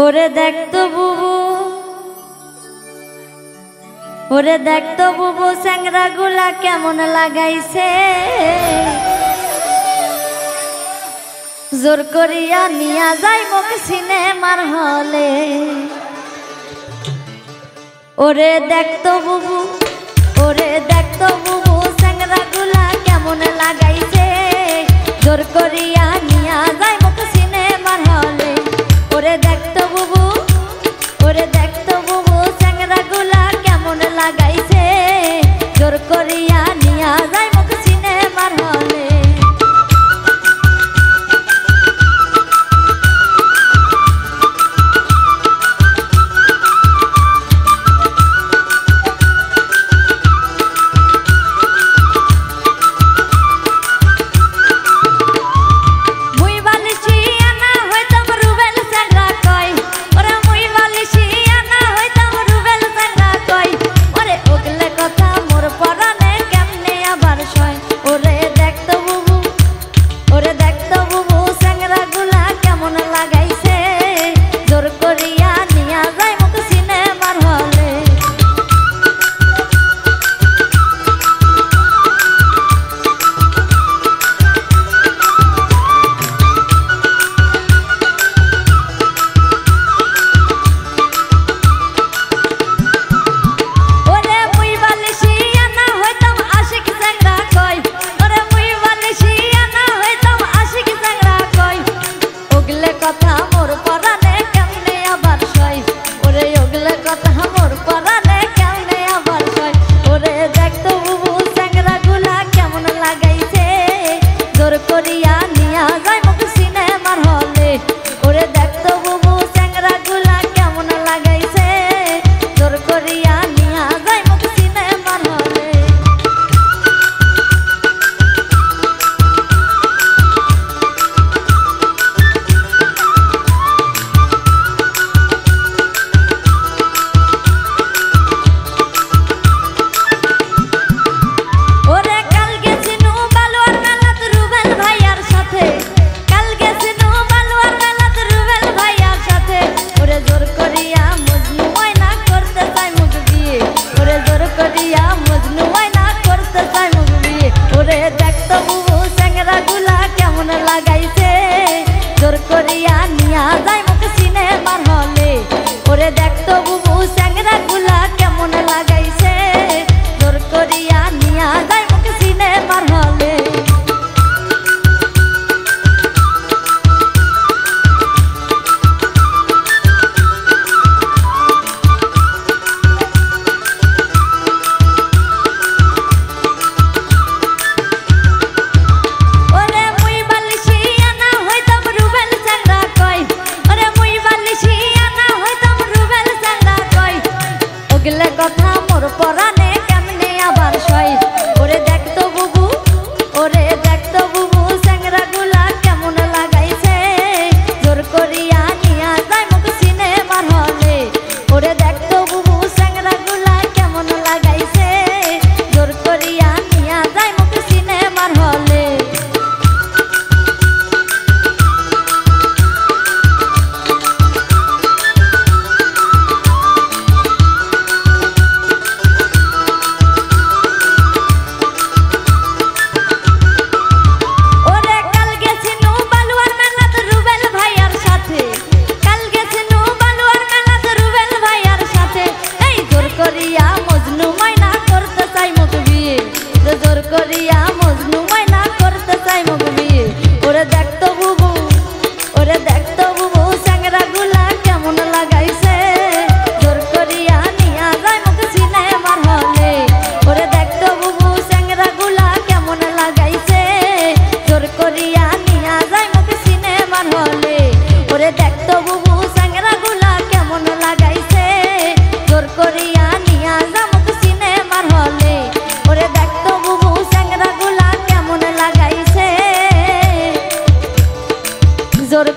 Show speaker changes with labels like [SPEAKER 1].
[SPEAKER 1] ওরে দেখতো বুবু, ওরে দেখতো বুবু স্যাংরা গুলা কেমন লাগাইছে, জোর করিয়া নিয়া যাই মুখ সিনেমার হলে। ওরে দেখতো বুবু, ওরে দেখতো বুবু স্যাংরা গুলা কেমন লাগাইছে, জোর করিয়া নিয়া যাই মুখ সিনেমার হলে। ওরে দেখতো বুবু, ওরে দেখতো বুবু স্যাংরা গুলা কেমন লাগাইছে, জোর করিয়া নিয়া যাই মুখ সিনেমার হলে। জোর